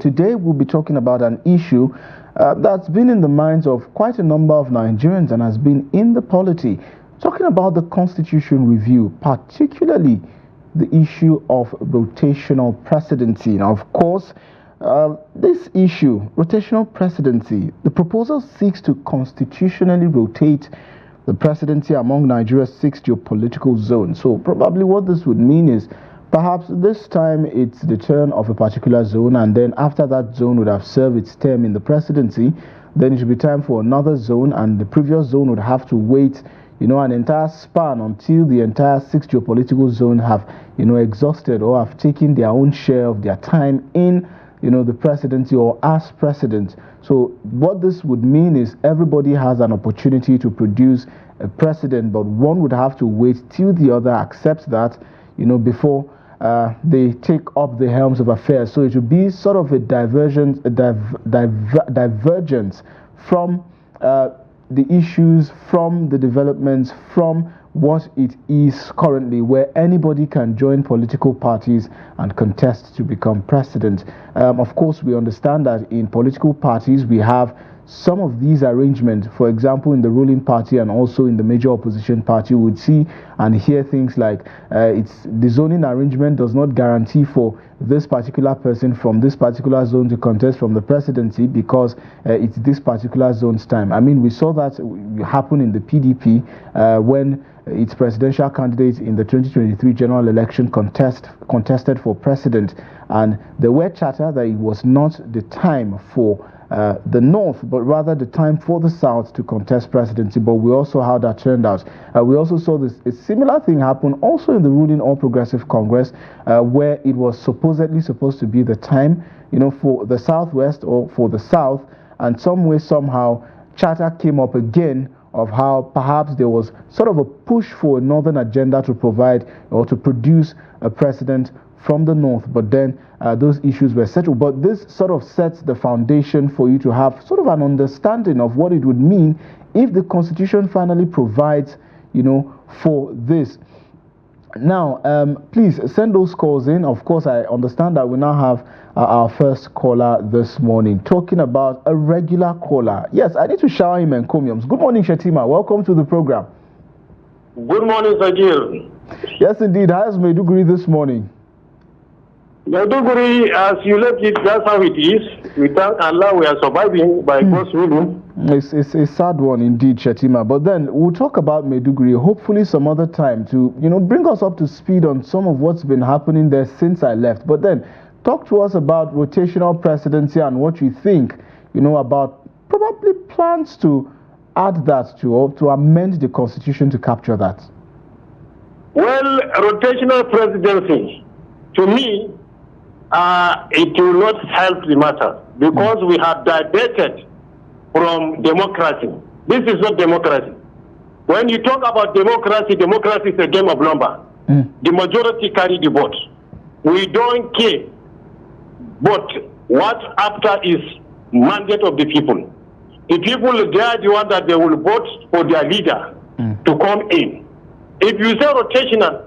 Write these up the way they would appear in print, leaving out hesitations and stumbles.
Today we'll be talking about an issue that's been in the minds of quite a number of Nigerians and has been in the polity. Talking about the constitution review, particularly the issue of rotational presidency. Now, of course, this issue, rotational presidency, the proposal seeks to constitutionally rotate the presidency among Nigeria's 6 geopolitical zones. So probably what this would mean is perhaps this time it's the turn of a particular zone, and then after that zone would have served its term in the presidency, then it should be time for another zone, and the previous zone would have to wait, an entire span until the entire 6 geopolitical zones have, exhausted or have taken their own share of their time in, the presidency or as president. So what this would mean is everybody has an opportunity to produce a president, but one would have to wait till the other accepts that, before they take up the helms of affairs. So it would be sort of a divergence from the issues, from the developments, from what it is currently, where anybody can join political parties and contest to become president. Of course, we understand that in political parties we have some of these arrangements. For example, in the ruling party and also in the major opposition party, we would see and hear things like the zoning arrangement does not guarantee for this particular person from this particular zone to contest from the presidency because it's this particular zone's time. I mean, we saw that happen in the PDP when its presidential candidate in the 2023 general election contested for president, and there were chatter that it was not the time for the North, but rather the time for the South to contest presidency. But we also how that turned out. We also saw a similar thing happen also in the ruling All Progressive Congress, where it was supposedly supposed to be the time, for the Southwest or for the South, and some way, somehow, chatter came up again of how perhaps there was sort of a push for a northern agenda to provide or to produce a president from the north, but then those issues were settled. But this sort of sets the foundation for you to have sort of an understanding of what it would mean if the constitution finally provides, for this. Now, please send those calls in. Of course, I understand that we now have our first caller this morning, talking about a regular caller. Yes, I need to shower him encomiums. Good morning, Shetima. Welcome to the program. Good morning, Sagir. Yes, indeed. How's Maiduguri this morning? Maiduguri, as you left it, that's how it is. We thank Allah we are surviving by God's ruling. It's a sad one indeed, Shetima. But then we'll talk about Maiduguri hopefully some other time to, bring us up to speed on some of what's been happening there since I left. But then talk to us about rotational presidency and what you think, about probably plans to add that to, or to amend the constitution to capture that. Well, rotational presidency, to me, it will not help the matter because we have diverted from democracy. This is not democracy. When you talk about democracy, democracy is a game of number. The majority carry the vote. We don't care. But what's after is mandate of the people. The people, they are the one that they will vote for their leader to come in. If you say rotational,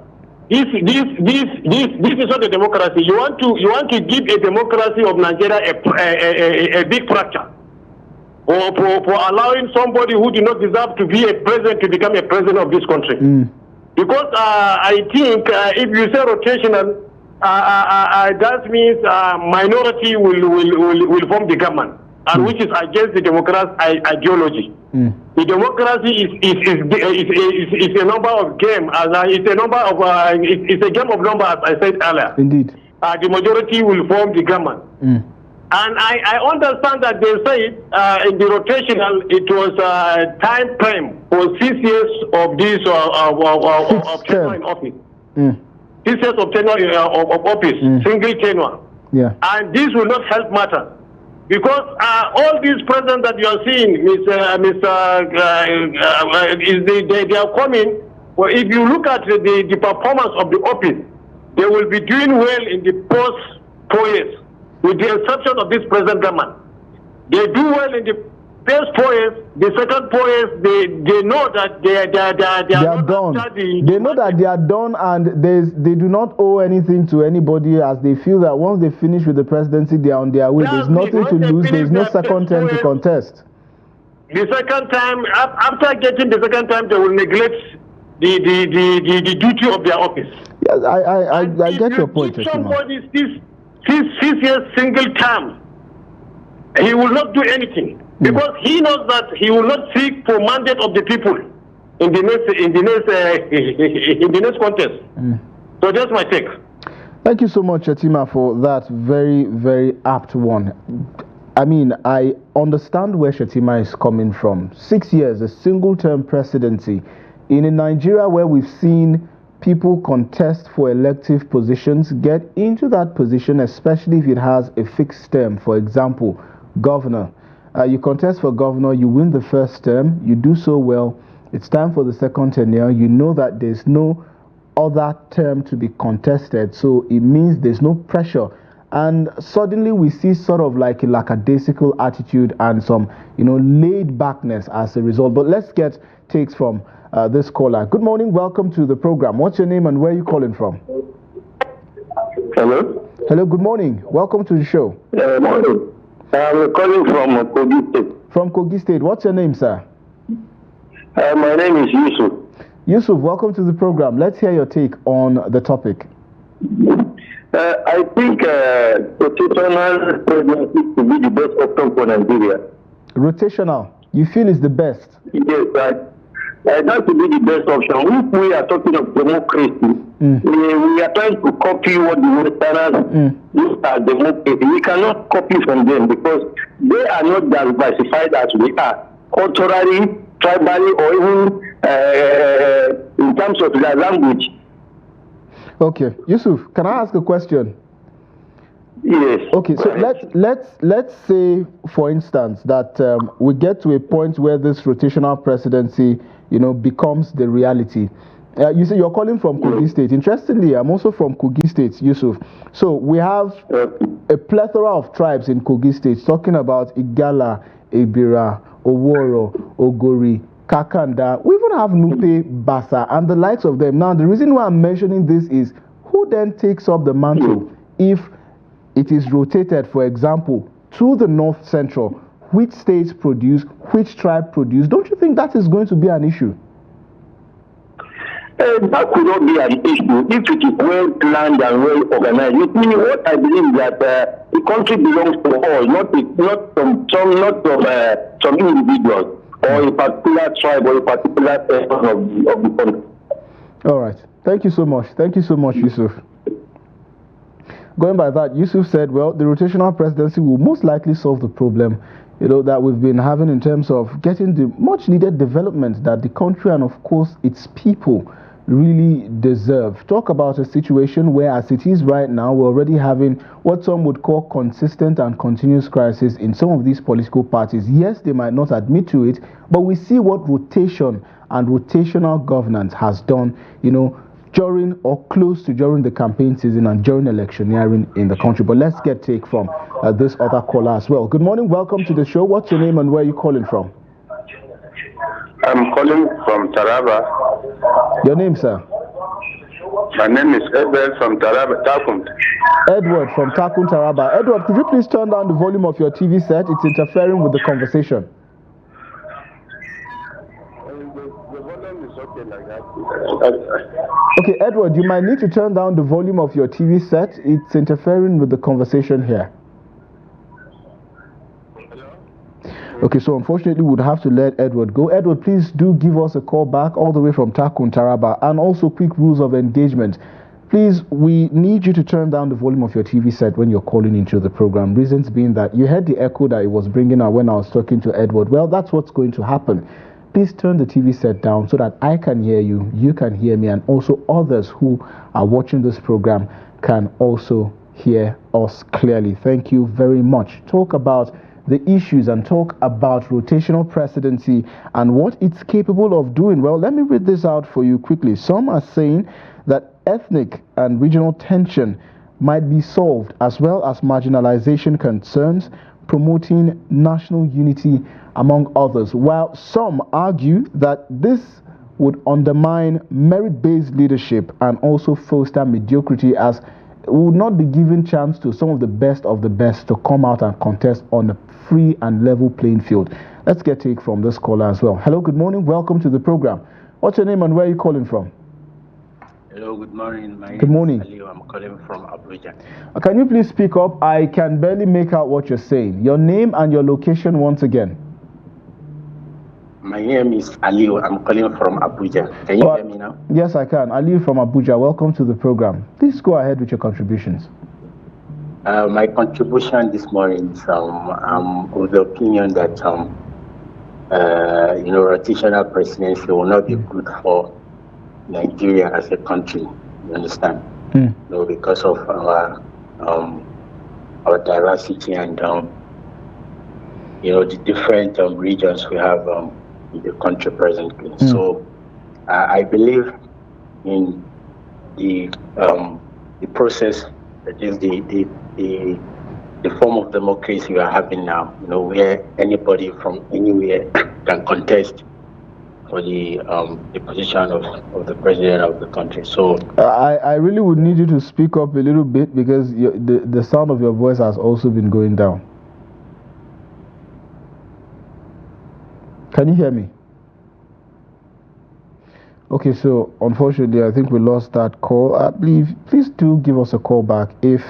this is not a democracy. You want to give a democracy of Nigeria a big fracture, or for allowing somebody who did not deserve to be a president to become a president of this country. Because I think if you say rotational, that means minority will form the government, and which is against the democracy ideology. The democracy is a number of game, it's a number of it's a game of numbers, as I said earlier. Indeed. The majority will form the government. And I understand that they say in the rotational it was time frame for 6 years of this of tenure in office. 6 years of tenure of office, single tenure. Yeah. And this will not help matter. Because all these presidents that you are seeing, they are coming. Well, if you look at the performance of the office, they will be doing well in the post 4 years, with the exception of this present government. They do well in the first 4 years, the second 4 years, they know that they are done. They know that they are done, and they do not owe anything to anybody, as they feel that once they finish with the presidency, they are on their way. There's nothing to lose. There's no second term to contest. The second time, after getting the second time, they will neglect the duty of their office. Yes, I get your point. If somebody six years single term, he will not do anything because he knows that he will not seek for mandate of the people in the next contest. So that's my take. Thank you so much, Shatima, for that very, very apt one. I mean, I understand where Shatima is coming from. 6 years, a single-term presidency in a Nigeria where we've seen people contest for elective positions, get into that position, especially if it has a fixed term. For example, governor. You contest for governor, you win the first term, you do so well, it's time for the second tenure, you know that there's no other term to be contested, so it means there's no pressure. And suddenly we see sort of like a lackadaisical attitude and some, laid backness as a result. But let's get takes from this caller. Good morning, welcome to the program. What's your name and where are you calling from? Hello? Hello, good morning. Welcome to the show. Morning. I'm calling from Kogi State. From Kogi State. What's your name, sir? My name is Yusuf. Yusuf, welcome to the program. Let's hear your take on the topic. I think rotational presidency to be the best option for Nigeria. Rotational, you feel is the best? Yes, that to be the best option. If we are talking of democracy, we are trying to copy what the Westerners use as democracy. We cannot copy from them because they are not diversified as we are, culturally, tribally, or even in terms of their language. Okay, Yusuf, can I ask a question? Yes. Okay, so let's say, for instance, that we get to a point where this rotational presidency, becomes the reality. You say you're calling from Kogi State. Interestingly, I'm also from Kogi State, Yusuf. So we have a plethora of tribes in Kogi State, talking about Igala, Ebira, Oworo, Ogori, Kakanda. We even have Nupe, Basa, and the likes of them. Now, the reason why I'm mentioning this is who then takes up the mantle if it is rotated, for example, to the North Central. Which states produce, which tribe produce? Don't you think that is going to be an issue? That could not be an issue if it is well planned and well organized. With me, what I believe that the country belongs to all, not from some individuals or a particular tribe or a particular person of the country. All right. Thank you so much. Thank you so much, Yusuf. Going by that, Yusuf said, well, the rotational presidency will most likely solve the problem, that we've been having in terms of getting the much needed development that the country and, of course, its people really deserve. Talk about a situation where, as it is right now, we're already having what some would call consistent and continuous crisis in some of these political parties. Yes, they might not admit to it, but we see what rotation and rotational governance has done, during or close to during the campaign season and during electioneering in the country. But let's get take from this other caller as well. Good morning, welcome to the show. What's your name and where are you calling from? I'm calling from Taraba. Your name, sir? My name is Edward from Taraba, Takun. Edward from Takun, Taraba. Edward, could you please turn down the volume of your TV set? It's interfering with the conversation. The volume is okay like that. Okay, Edward, you might need to turn down the volume of your TV set. It's interfering with the conversation here. Okay, so unfortunately, we would have to let Edward go. Edward, please do give us a call back all the way from Takun, Taraba, and also quick rules of engagement. Please, we need you to turn down the volume of your TV set when you're calling into the program. Reasons being that you heard the echo that it was bringing out when I was talking to Edward. Well, that's what's going to happen. Please turn the TV set down so that I can hear you, you can hear me, and also others who are watching this program can also hear us clearly. Thank you very much. Talk about the issues and talk about rotational presidency and what it's capable of doing. Well, let me read this out for you quickly. Some are saying that ethnic and regional tension might be solved, as well as marginalization concerns, promoting national unity, among others, while some argue that this would undermine merit-based leadership and also foster mediocrity, as it would not be given chance to some of the best to come out and contest on a free and level playing field. Let's get take from this caller as well. Hello, good morning. Welcome to the program. What's your name and where are you calling from? Hello, good morning. My good morning. Name is Ali. I'm calling from Abuja. Can you please speak up? I can barely make out what you're saying. Your name and your location once again. My name is Ali. I'm calling from Abuja. Can you hear me now? Yes, I can. Ali from Abuja. Welcome to the program. Please go ahead with your contributions. My contribution this morning is I'm of the opinion that rotational presidency will not be good for Nigeria as a country. You understand? Because of our diversity and the different regions we have in the country presently. So I believe in the process, that is the form of democracy we are having now, where anybody from anywhere can contest for the position of the president of the country. So I really would need you to speak up a little bit, because the sound of your voice has also been going down. Can you hear me? Okay, so unfortunately, I think we lost that call. I believe, please do give us a call back if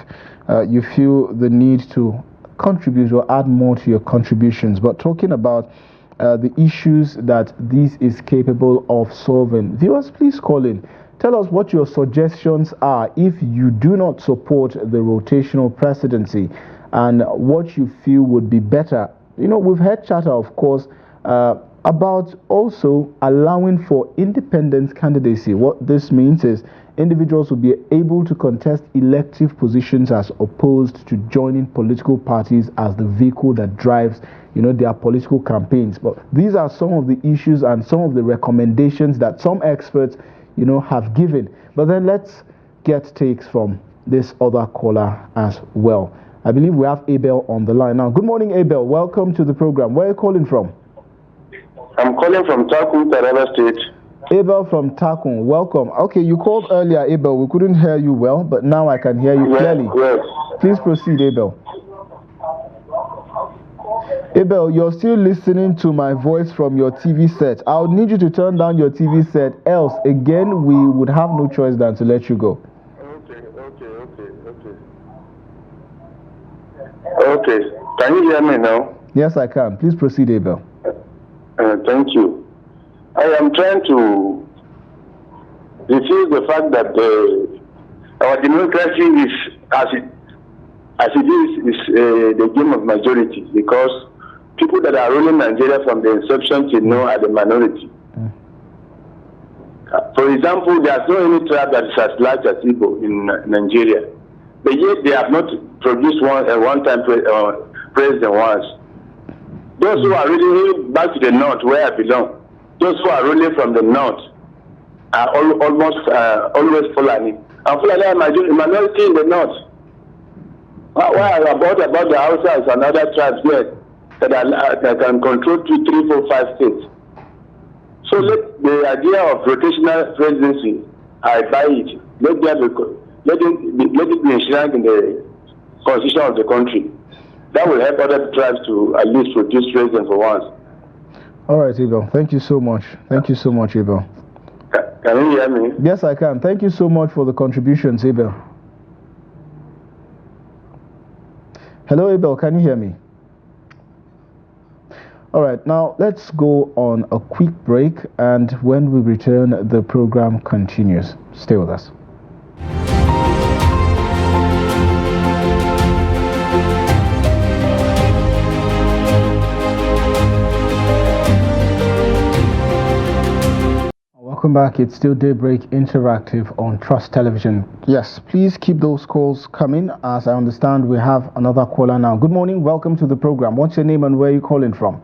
you feel the need to contribute or add more to your contributions. But talking about the issues that this is capable of solving, viewers, please call in. Tell us what your suggestions are if you do not support the rotational presidency, and what you feel would be better. We've heard chatter, of course, about also allowing for independent candidacy. What this means is individuals will be able to contest elective positions as opposed to joining political parties as the vehicle that drives, their political campaigns. But these are some of the issues and some of the recommendations that some experts, have given. But then let's get takes from this other caller as well. I believe we have Abel on the line now. Good morning, Abel. Welcome to the program. Where are you calling from? I'm calling from Takun, Taraba State. Abel from Takun, welcome. Okay, you called earlier, Abel. We couldn't hear you well, but now I can hear you clearly. Yes. Please proceed, Abel. Abel, you're still listening to my voice from your TV set. I'll need you to turn down your TV set, else again we would have no choice than to let you go. Okay. Can you hear me now? Yes, I can. Please proceed, Abel. Thank you. I am trying to refuse the fact that our democracy is, as it is the game of majority, because people that are ruling Nigeria from the inception till now are the minority. For example, there is no any tribe that is as large as Igbo in Nigeria, but yet they have not produced one-time president once. Those who are ruling back to the north, where I belong, those who are ruling from the north are almost always Fulani. And Fulani are minority in the north. Why about the Hausas and other tribes there that can control 2, 3, 4, 5 states? So let the idea of rotational presidency, I buy it. Let it be enshrined in the constitution of the country. That will help other tribes to at least produce president for once. All right, Abel. Thank you so much. Thank you so much, Abel. Can you hear me? Yes, I can. Thank you so much for the contributions, Abel. Hello, Abel. Can you hear me? All right, now let's go on a quick break, and when we return, the program continues. Stay with us. Welcome back. It's still Daybreak Interactive on Trust Television. Yes, please keep those calls coming. As I understand, we have another caller now. Good morning. Welcome to the program. What's your name and where are you calling from?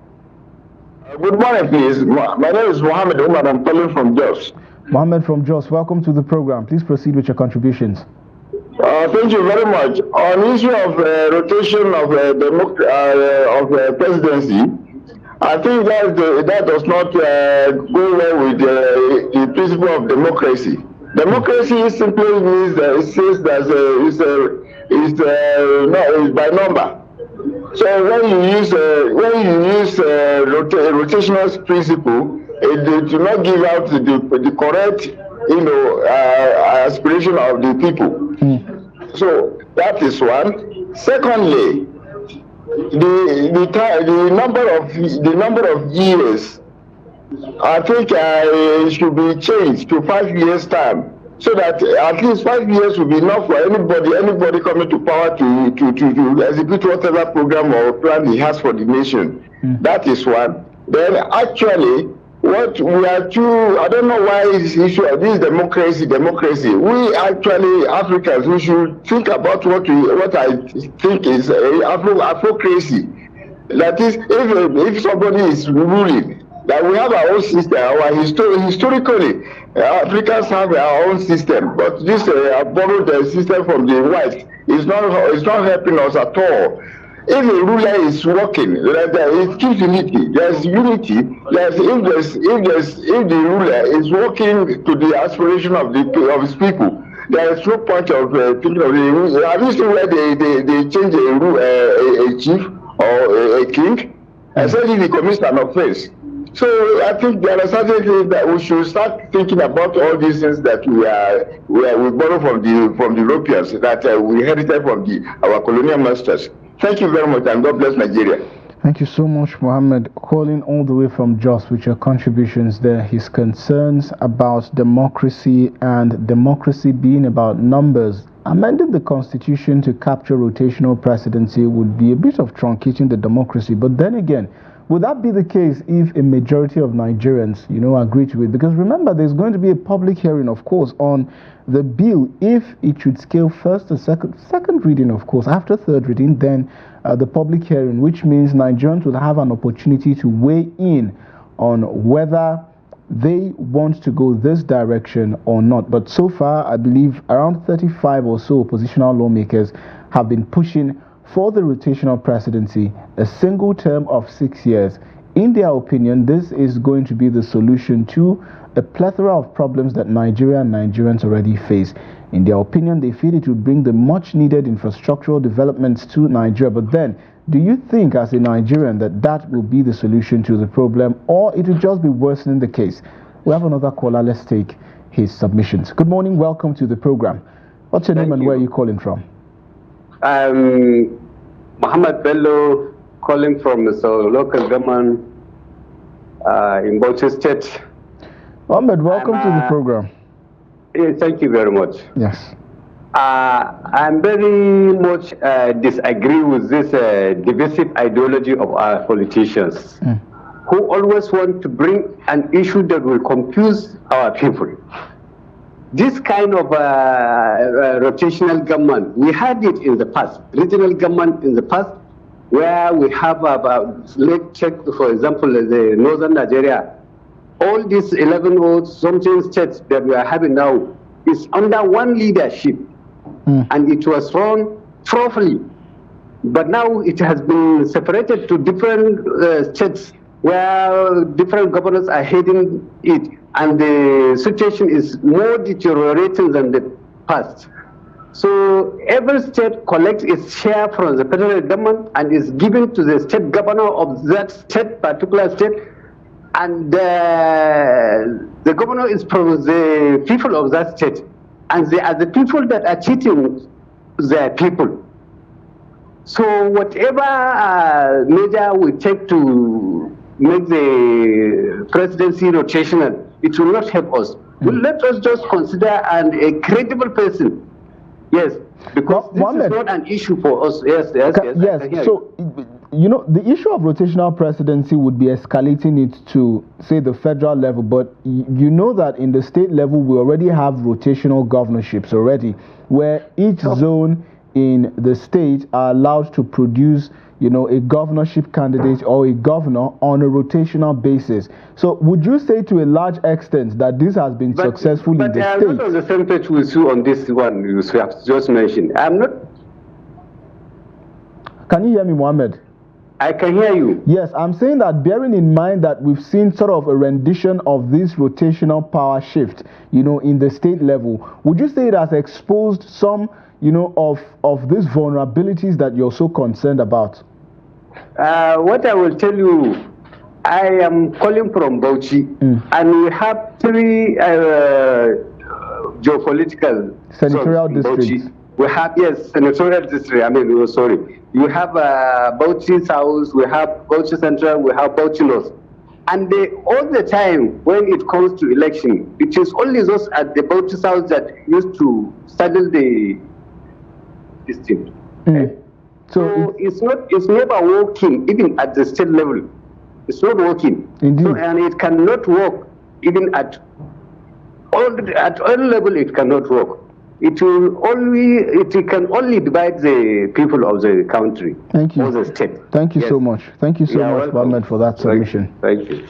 Good morning, please. My name is Mohammed Umar. I'm calling from Jos. Mohammed from Jos, welcome to the program. Please proceed with your contributions. Thank you very much. On issue of rotation of presidency, I think that does not go well with the principle of democracy. Democracy simply means that it says that it's by number. So when you use rotational principle, it do not give out the correct aspiration of the people. So that is one. Secondly, the number of years, I think it should be changed to 5 years time, so that at least 5 years will be enough for anybody coming to power to execute whatever program or plan he has for the nation. That is one. Then actually, what we are too, I don't know why this issue of this democracy. We actually, Africans, we should think about what I think is Afrocracy. That is, if somebody is ruling, that we have our own system. Historically, Africans have our own system, but this borrowed the system from the whites. It's not helping us at all. If a ruler is working, it keeps unity. There's unity. If the ruler is working to the aspiration of his people, there is no point of thinking of the. Have you seen where they change a chief or a king, and suddenly he commits an offense? So I think there are certain things that we should start thinking about, all these things that we borrow from the Europeans, that we inherited from our colonial masters. Thank you very much, and God bless Nigeria. Thank you so much, Mohammed, calling all the way from Jos with your contributions there. His concerns about democracy and democracy being about numbers. Amending the constitution to capture rotational presidency would be a bit of truncating the democracy. But then again, would that be the case if a majority of Nigerians, agree to it? Because remember, there's going to be a public hearing, of course, on the bill. If it should scale first and second reading, of course, after third reading, then the public hearing, which means Nigerians will have an opportunity to weigh in on whether they want to go this direction or not. But so far, I believe around 35 or so oppositional lawmakers have been pushing for the rotational presidency, a single term of 6 years. In their opinion, this is going to be the solution to a plethora of problems that Nigeria and Nigerians already face. In their opinion, they feel it will bring the much needed infrastructural developments to Nigeria. But then, do you think as a Nigerian that will be the solution to the problem, or it will just be worsening the case? We have another caller. Let's take his submissions. Good morning. Welcome to the program. What's your name and where are you calling from? I'm Muhammad Bello, calling from the local government in Bauchi State. Mohammed, welcome to the program. Thank you very much. Yes. I'm very much disagree with this divisive ideology of our politicians who always want to bring an issue that will confuse our people. This kind of rotational government, we had it in the past, regional government in the past, where we have let's check, for example, the northern Nigeria. All these 11 or something states that we are having now is under one leadership, and it was run properly. But now it has been separated to different states where different governors are heading it, and the situation is more deteriorating than the past. So every state collects its share from the federal government and is given to the state governor of that particular state, and the governor is from the people of that state, and they are the people that are cheating their people. So whatever measure we take to make the presidency rotational, it will not help us. Well, let us just consider a credible person. Yes, because this Mohammed, is not an issue for us. Yes. So, the issue of rotational presidency would be escalating it to, say, the federal level, but you know that in the state level, we already have rotational governorships already, where each zone in the state are allowed to produce, a governorship candidate or a governor on a rotational basis. So would you say to a large extent that this has been successful in the state? But I'm not on the same page with you on this one you have just mentioned. I'm not. Can you hear me, Mohammed? I can hear you. Yes, I'm saying that bearing in mind that we've seen sort of a rendition of this rotational power shift, in the state level, would you say it has exposed some, of these vulnerabilities that you're so concerned about? What I will tell you, I am calling from Bauchi, and we have 3 geopolitical senatorial districts. We have, yes, senatorial district. Sorry. You have Bauchi South, we have Bauchi Central, we have Bauchi North. And all the time, when it comes to election, it is only those at the Bauchi South that used to saddle the district. So it's never working, even at the state level. It's not working. Indeed. So, and it cannot work, even at all level. It cannot work. It can only divide the people of the country. Thank you. Or the state. Thank you so much. Thank you so much, Mohammed, for that submission. Thank you.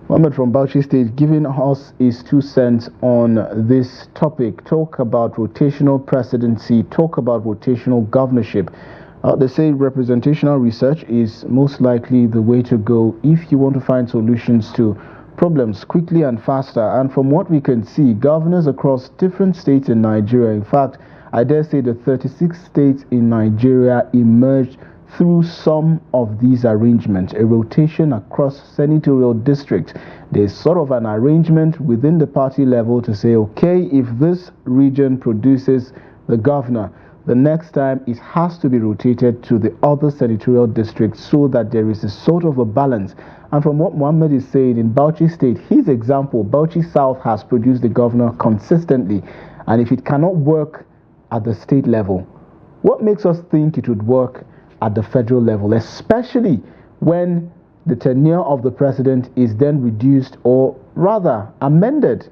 Mohammed from Bauchi State giving us his 2 cents on this topic. Talk about rotational presidency, talk about rotational governorship. They say representational research is most likely the way to go if you want to find solutions to problems quickly and faster. And from what we can see, governors across different states in Nigeria, in fact, I dare say the 36 states in Nigeria emerged through some of these arrangements, a rotation across senatorial districts. There's sort of an arrangement within the party level to say, okay, if this region produces the governor, the next time it has to be rotated to the other senatorial districts so that there is a sort of a balance. And from what Mohammed is saying, in Bauchi State, his example, Bauchi South has produced the governor consistently. And if it cannot work at the state level, what makes us think it would work at the federal level, especially when the tenure of the president is then reduced or rather amended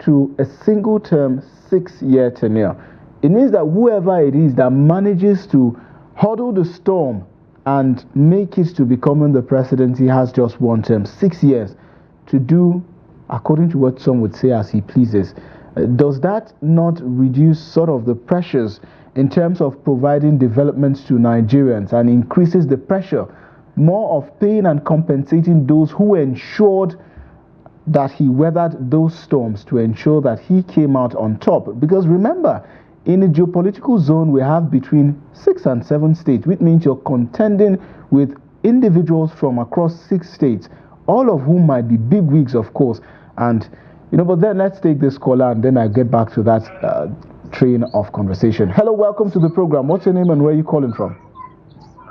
to a single term 6-year tenure? It means that whoever it is that manages to huddle the storm and make it to becoming the presidency has just 1 term, 6 years, to do according to what some would say as he pleases. Does that not reduce sort of the pressures in terms of providing developments to Nigerians and increases the pressure more of paying and compensating those who ensured that he weathered those storms to ensure that he came out on top? Because remember, in the geopolitical zone, we have between 6 and 7 states, which means you're contending with individuals from across 6 states, all of whom might be bigwigs, of course. And, but then let's take this caller and then I'll get back to that train of conversation. Hello, welcome to the program. What's your name and where are you calling from?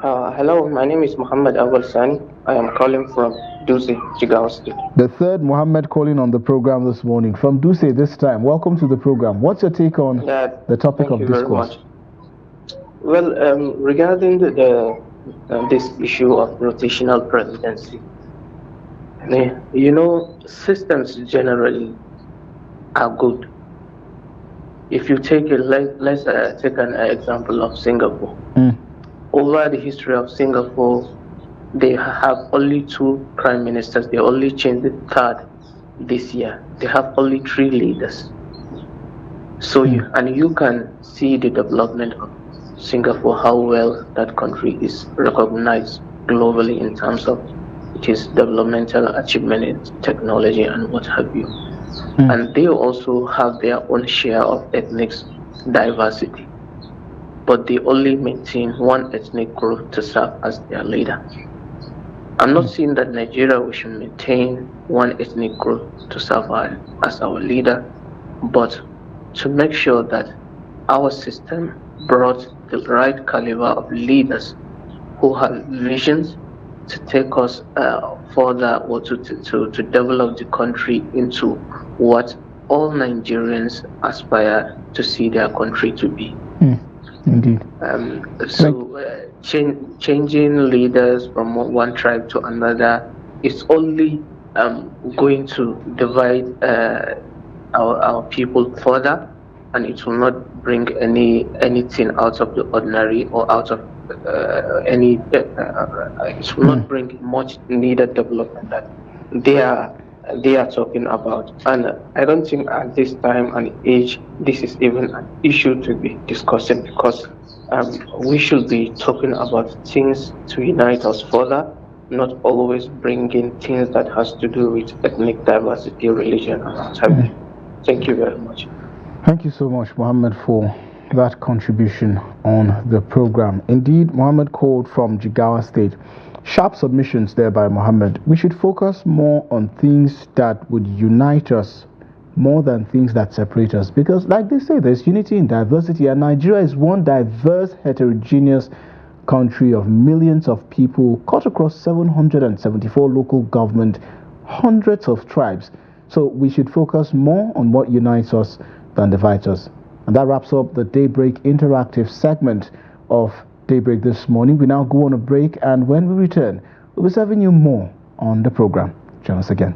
Hello, my name is Muhammad Awal Sani. I am calling from Duse, Jigawa State. The third Muhammad calling on the program this morning from Duse this time. Welcome to the program. What's your take on the topic of discourse? Well, regarding this issue of rotational presidency, systems generally are good. If you take let's take an example of Singapore. Over the history of Singapore, they have only 2 prime ministers. They only changed the 3rd this year. They have only 3 leaders. So you can see the development of Singapore, how well that country is recognized globally in terms of its developmental achievement in technology and what have you. And they also have their own share of ethnic diversity, but they only maintain one ethnic group to serve as their leader. I'm not saying that Nigeria we should maintain one ethnic group to serve as our leader, but to make sure that our system brought the right caliber of leaders who have visions to take us further, or to develop the country into what all Nigerians aspire to see their country to be. Indeed. Changing leaders from one tribe to another is only going to divide our people further, and it will not bring anything out of the ordinary or out of it will not bring much needed development that they are talking about. And I don't think at this time and age this is even an issue to be discussing, because we should be talking about things to unite us further, not always bringing things that has to do with ethnic diversity, religion, and what have you. Thank you very much. Thank you so much, Mohammed, for that contribution on the program. Indeed, Mohammed called from Jigawa State. Sharp submissions there by Mohammed. We should focus more on things that would unite us more than things that separate us, because like they say, there's unity in diversity, and Nigeria is one diverse, heterogeneous country of millions of people cut across 774 local government, hundreds of tribes. So we should focus more on what unites us than divides us. And that wraps up the Daybreak interactive segment of Daybreak this morning. We now go on a break, and when we return, we'll be serving you more on the program. Join us again.